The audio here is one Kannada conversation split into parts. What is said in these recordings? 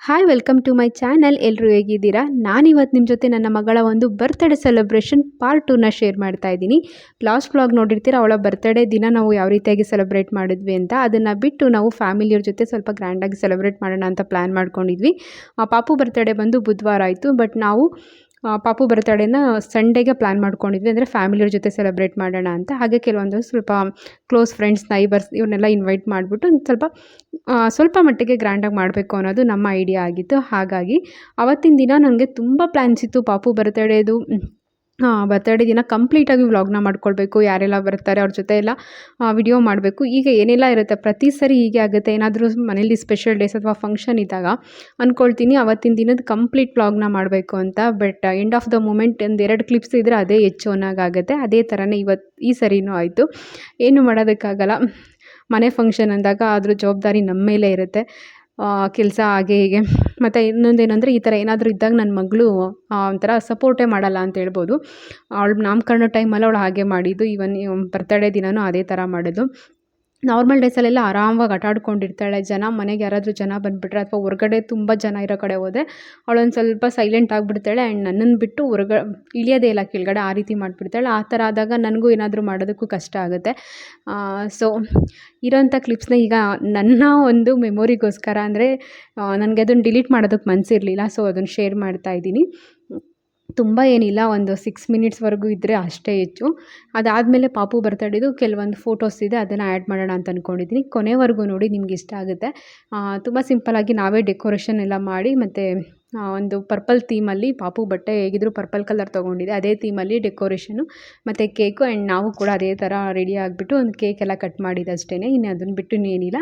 Hi welcome to my channel. ಎಲ್ಲರೂ ಹೇಗಿದ್ದೀರಾ? ನಾನಿವತ್ತು ನಿಮ್ಮ ಜೊತೆ ನನ್ನ ಮಗಳ ಒಂದು ಬರ್ತ್ಡೇ ಸೆಲೆಬ್ರೇಷನ್ ಪಾರ್ಟ್ 2ನ ಶೇರ್ ಮಾಡ್ತಾ ಇದ್ದೀನಿ. ಲಾಸ್ಟ್ ವ್ಲಾಗ್ ನೋಡಿರ್ತೀರ, ಅವಳ ಬರ್ತ್ಡೇ ದಿನ ನಾವು ಯಾವ ರೀತಿಯಾಗಿ ಸೆಲೆಬ್ರೇಟ್ ಮಾಡಿದ್ವಿ ಅಂತ. ಅದನ್ನು ಬಿಟ್ಟು ನಾವು ಫ್ಯಾಮಿಲಿಯವ್ರ ಜೊತೆ ಸ್ವಲ್ಪ ಗ್ರ್ಯಾಂಡಾಗಿ ಸೆಲೆಬ್ರೇಟ್ ಮಾಡೋಣ ಅಂತ ಪ್ಲ್ಯಾನ್ ಮಾಡ್ಕೊಂಡಿದ್ವಿ. ಪಾಪು ಬರ್ತ್ಡೇ ಬಂದು ಬುಧವಾರ ಆಯಿತು, ಬಟ್ ನಾವು ಪಾಪು ಬರ್ತ್ಡೇನ ಸಂಡೇಗೆ ಪ್ಲ್ಯಾನ್ ಮಾಡ್ಕೊಂಡಿದ್ವಿ, ಅಂದರೆ ಫ್ಯಾಮಿಲಿಯವ್ರ ಜೊತೆ ಸೆಲೆಬ್ರೇಟ್ ಮಾಡೋಣ ಅಂತ. ಹಾಗೆ ಕೆಲವೊಂದು ಸ್ವಲ್ಪ ಕ್ಲೋಸ್ ಫ್ರೆಂಡ್ಸ್, ನೈಬರ್ಸ್ ಇವ್ರನ್ನೆಲ್ಲ ಇನ್ವೈಟ್ ಮಾಡಿಬಿಟ್ಟು ಸ್ವಲ್ಪ ಮಟ್ಟಿಗೆ ಗ್ರ್ಯಾಂಡಾಗಿ ಮಾಡಬೇಕು ಅನ್ನೋದು ನಮ್ಮ ಐಡಿಯಾ ಆಗಿತ್ತು. ಹಾಗಾಗಿ ಆವತ್ತಿನ ದಿನ ನನಗೆ ತುಂಬ ಪ್ಲ್ಯಾನ್ಸ್ ಇತ್ತು. ಪಾಪು ಬರ್ತ್ಡೇದು ಬರ್ತ್ಡೇ ದಿನ ಕಂಪ್ಲೀಟಾಗಿ ವ್ಲಾಗ್ನ ಮಾಡ್ಕೊಳ್ಬೇಕು, ಯಾರೆಲ್ಲ ಬರ್ತಾರೆ ಅವ್ರ ಜೊತೆ ಎಲ್ಲ ವಿಡಿಯೋ ಮಾಡಬೇಕು. ಈಗ ಏನೆಲ್ಲ ಇರುತ್ತೆ, ಪ್ರತಿ ಸರಿ ಹೀಗೆ ಆಗುತ್ತೆ. ಏನಾದರೂ ಮನೇಲಿ ಸ್ಪೆಷಲ್ ಡೇಸ್ ಅಥವಾ ಫಂಕ್ಷನ್ ಇದ್ದಾಗ ಅಂದ್ಕೊಳ್ತೀನಿ ಅವತ್ತಿನ ದಿನದ ಕಂಪ್ಲೀಟ್ ವ್ಲಾಗ್ನ ಮಾಡಬೇಕು ಅಂತ. But end of the moment ಒಂದೆರಡು ಕ್ಲಿಪ್ಸ್ ಇದ್ದರೆ ಅದೇ ಹೆಚ್ಚು ಅನ್ನೋಕ್ಕಾಗುತ್ತೆ. ಅದೇ ಥರನೇ ಈ ಸರಿನೂ ಆಯಿತು. ಏನು ಮಾಡೋದಕ್ಕಾಗಲ್ಲ, ಮನೆ ಫಂಕ್ಷನ್ ಅಂದಾಗ ಅದ್ರ ಜವಾಬ್ದಾರಿ ನಮ್ಮ ಮೇಲೆ ಇರುತ್ತೆ, ಕೆಲಸ ಹಾಗೆ ಹೀಗೆ. ಮತ್ತು ಇನ್ನೊಂದೇನೆಂದರೆ, ಈ ಥರ ಏನಾದರೂ ಇದ್ದಾಗ ನನ್ನ ಮಗಳು ಒಂಥರ ಸಪೋರ್ಟೇ ಮಾಡಲ್ಲ ಅಂತ ಹೇಳ್ಬೋದು. ಅವಳು ನಾಮಕರಣ ಟೈಮಲ್ಲಿ ಅವಳು ಹಾಗೆ ಮಾಡಿದ್ದು, ಈವನ್ ಬರ್ತ್ಡೇ ದಿನವೂ ಅದೇ ಥರ ಮಾಡೋದು. ನಾರ್ಮಲ್ ಡೇಸಲ್ಲೆಲ್ಲ ಆರಾಮವಾಗಿ ಆಟ ಆಡ್ಕೊಂಡಿರ್ತಾಳೆ. ಮನೆಗೆ ಯಾರಾದರೂ ಜನ ಬಂದುಬಿಟ್ರೆ ಅಥವಾ ಹೊರಗಡೆ ತುಂಬ ಜನ ಇರೋ ಕಡೆ ಹೋದರೆ ಅವಳೊಂದು ಸ್ವಲ್ಪ ಸೈಲೆಂಟ್ ಆಗಿಬಿಡ್ತಾಳೆ. ಆ್ಯಂಡ್ ನನ್ನನ್ನು ಬಿಟ್ಟು ಇಳಿಯೋದೇ ಇಲ್ಲ ಕೆಳಗಡೆ, ಆ ರೀತಿ ಮಾಡಿಬಿಡ್ತಾಳೆ. ಆ ಥರ ಆದಾಗ ನನಗೂ ಏನಾದರೂ ಮಾಡೋದಕ್ಕೂ ಕಷ್ಟ ಆಗುತ್ತೆ. ಸೊ ಇರೋಂಥ ಕ್ಲಿಪ್ಸ್ನ ಈಗ ನನ್ನ ಒಂದು ಮೆಮೊರಿಗೋಸ್ಕರ, ಅಂದರೆ ನನಗೆ ಅದನ್ನು ಡಿಲೀಟ್ ಮಾಡೋದಕ್ಕೆ ಮನಸ್ಸಿರಲಿಲ್ಲ, ಸೊ ಅದನ್ನು ಶೇರ್ ಮಾಡ್ತಾಯಿದ್ದೀನಿ. ತುಂಬ ಏನಿಲ್ಲ, ಒಂದು 6 ಮಿನಿಟ್ಸ್ವರೆಗೂ ಇದ್ದರೆ ಅಷ್ಟೇ ಹೆಚ್ಚು. ಅದಾದಮೇಲೆ ಪಾಪು ಬರ್ತಡೇದು ಕೆಲವೊಂದು ಫೋಟೋಸ್ ಇದೆ, ಅದನ್ನು ಆ್ಯಡ್ ಮಾಡೋಣ ಅಂತ ಅಂದ್ಕೊಂಡಿದ್ದೀನಿ. ಕೊನೆವರೆಗೂ ನೋಡಿ, ನಿಮ್ಗೆ ಇಷ್ಟ ಆಗುತ್ತೆ. ತುಂಬ ಸಿಂಪಲ್ಲಾಗಿ ನಾವೇ ಡೆಕೋರೇಷನ್ ಎಲ್ಲ ಮಾಡಿ, ಮತ್ತು ಒಂದು ಪರ್ಪಲ್ ಥೀಮಲ್ಲಿ, ಪಾಪು ಬಟ್ಟೆ ಹೇಗಿದ್ರು ಪರ್ಪಲ್ ಕಲರ್ ತೊಗೊಂಡಿದೆ, ಅದೇ ಥೀಮಲ್ಲಿ ಡೆಕೋರೇಷನು ಮತ್ತು ಕೇಕು. ಆ್ಯಂಡ್ ನಾವು ಕೂಡ ಅದೇ ಥರ ರೆಡಿ ಆಗಿಬಿಟ್ಟು ಒಂದು ಕೇಕೆಲ್ಲ ಕಟ್ ಮಾಡಿದ್ದು ಅಷ್ಟೇ. ಇನ್ನು ಅದನ್ನು ಬಿಟ್ಟು ಇನ್ನೇನಿಲ್ಲ.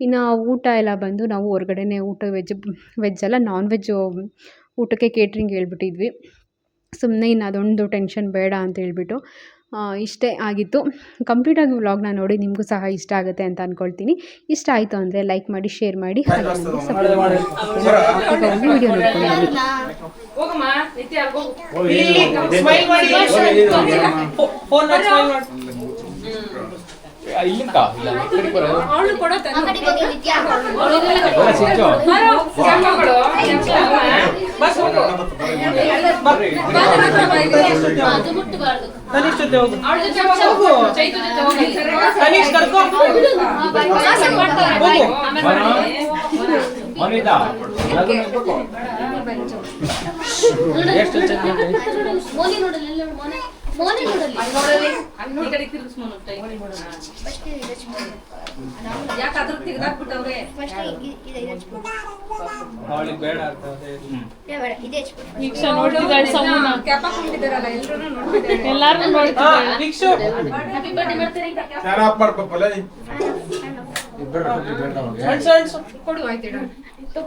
ಇನ್ನು ಊಟ ಎಲ್ಲ ಬಂದು ನಾವು ಹೊರಗಡೆನೇ ಊಟ ವೆಜ್ ಅಲ್ಲ, ನಾನ್ ವೆಜ್ ಊಟಕ್ಕೆ ಕೇಟ್ರಿಂಗ್ ಹೇಳ್ಬಿಟ್ಟಿದ್ವಿ. ಸುಮ್ಮನೆ ಇನ್ನು ಅದೊಂದು ಟೆನ್ಷನ್ ಬೇಡ ಅಂತ ಹೇಳ್ಬಿಟ್ಟು ಇಷ್ಟೇ ಆಗಿತ್ತು. ಕಂಪ್ಲೀಟಾಗಿ ವ್ಲಾಗ್ನ ನೋಡಿ, ನಿಮಗೂ ಸಹ ಇಷ್ಟ ಆಗುತ್ತೆ ಅಂತ ಅಂದ್ಕೊಳ್ತೀನಿ. ಇಷ್ಟ ಆಯಿತು ಅಂದರೆ ಲೈಕ್ ಮಾಡಿ, ಶೇರ್ ಮಾಡಿ, ವಿಡಿಯೋ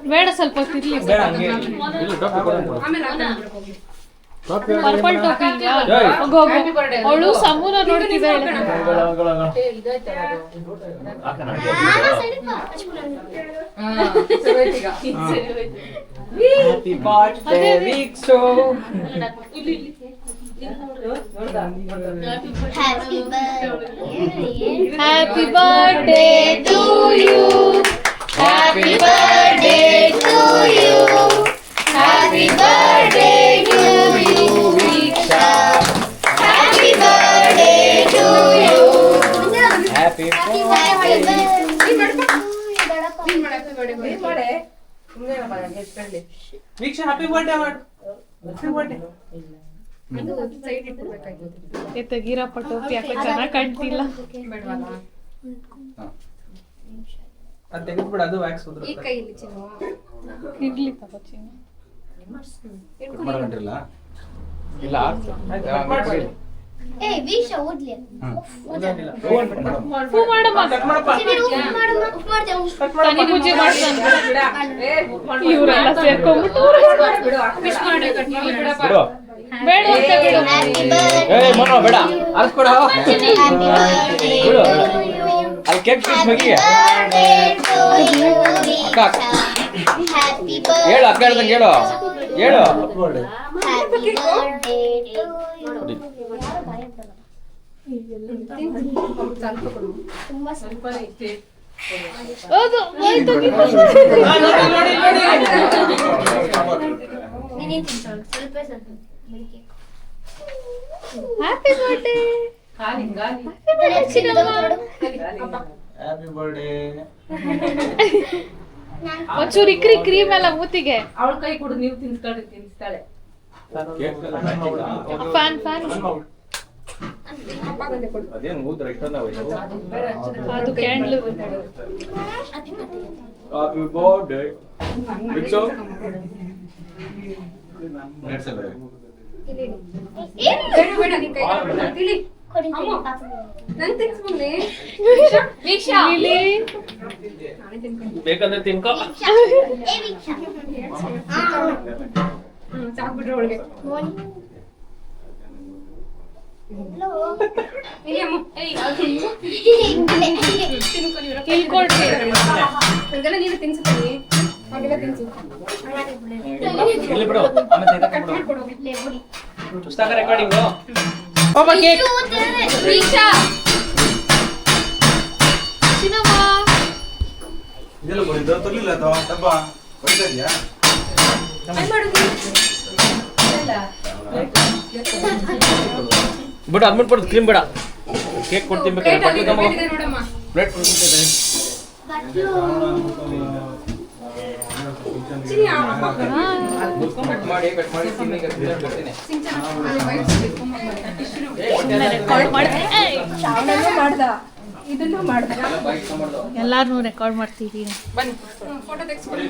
ಬೇಡ, ಸ್ವಲ್ಪ ತಿರ್ಲಿ. ಪರ್ಪಲ್ ಟೋಪಿ ಅವಳು ಸಮೂನ ನೋಡ್ತಿದ್ದಾಳೆ. Happy birthday to you. Happy birthday to you. Happy birthday to you, Viksha. Happy birthday to you. Happy birthday. Viksha, happy birthday. Happy birthday. ತೆಗೀರಪ್ಪ ಟೋಪಿ, ಯಾಕೆ ಚೆನ್ನಾಗಿ ಕಾಣ್ತಿಲ್ಲ. ಅದು ತೆಗೆದ್ಬಿಡು, ಅದು ವ್ಯಾಕ್ಸ್ ಹೋದ್ರೆ. ಈ ಕೈಯಲ್ಲಿ ಚಿನ್ನು ಇಡ್ಲಿ ತಗೋ ಚಿನ್ನು. ಮಾಡಲ್ಲ ಇಲ್ಲ ಏ ವೀಕ್ಷ ಓದ್ಲಿ ಫೂ ಮಾಡಮ್ಮ, ಕಟ್ ಮಾಡಪ್ಪ. ತನಿ ಪೂಜೆ ಮಾಡ್ತಾನೆ. ಇವರೆಲ್ಲ ಸೇರ್ಕೊಂಡ್ಬಿಟ್ಟು ವಿಶ್ ಮಾಡಿ ಕಟ್ ಮಾಡಿ ಬಿಡು. ಬೇಡ ಅಂತ ಬಿಡು. ಏ ಮನೋ ಬೇಡ, ಆರಿಸ್ಕೊಡ. ಬಿಡು, ಅಲ್ಲಿ ಕೇಕ್ ಪೀಸ್ ಮಗಿಗೆ ಅಕ್ಕ ಹೇಳು, ಅಕ್ಕ ಹೇಳ್ದಂಗೆ ಹೇಳು. ಹೇಳು. ಹೌದು ಹ್ಯಾಪಿ ಬರ್ಡೇ. Happy birthday. ಒಂಚೂರು ಇಕ್ರಿ ಕ್ರೀಮ್ ಎಲ್ಲ ಮೂತಿಗೆ. ಅವಳ ಕೈ ಕೊಡು, ನೀವು ತಿನ್ನಿಸ್ತಾಳೆ. ಫ್ಯಾನ್ ಫ್ಯಾನ್ ಅದೇನು ಊದ್ರ ಇಟ್ಟಂದವ ಇದು? ಅದು ಕ್ಯಾಂಡ್ಲು. Happy birthday. ಬಿಚ್ಚು. ಬೇಕಂದ್ರೆ ತಿನ್ಕೋ. ನೀನು ತಿನ್ಸುತ್ತೀನಿ. ಇಲ್ಲಿ ಬಿಡು, ಆಮೇಲೆ ಇದಕ್ಕೆ ಬಿಡು. ಪುಸ್ತಕ ರೆಕಾರ್ಡಿಂಗು. ಒಬ್ಬ ಕೇಕ್. ಇದೆಲ್ಲ ಬಂದಿದ್ದು ತರ್ಲಿಲ್ಲ ಅಥವಾ ಡಬ್ಬ ಬಡಿತಾ ಇದೆಯಾ? ಬಿಡು, ಅದ್ಬಿಟ್ಟು ಕೊಡು, ಕ್ರೀಮ್ ಬೇಡ. ಕೇಕ್ ಕೊಡ್ತೀನಿ ಬೇಕಾದ್ರೆ. ಪ್ಲೇಟ್ ಕೊಡ್ತಿದ್ದೆ. ಕಟ್ ಮಾಡಿ ತಿನ್ನಿ, ಬರ್ತೀನಿ. ಇದನ್ನು ಮಾಡ್ದ ಎಲ್ಲಾರು ರೆಕಾರ್ಡ್ ಮಾಡ್ತಿದ್ದೀನಿ. ಬನ್ನಿ ಫೋಟೋ ತೆಗೆಸ್ಕೊಳ್ಳಿ.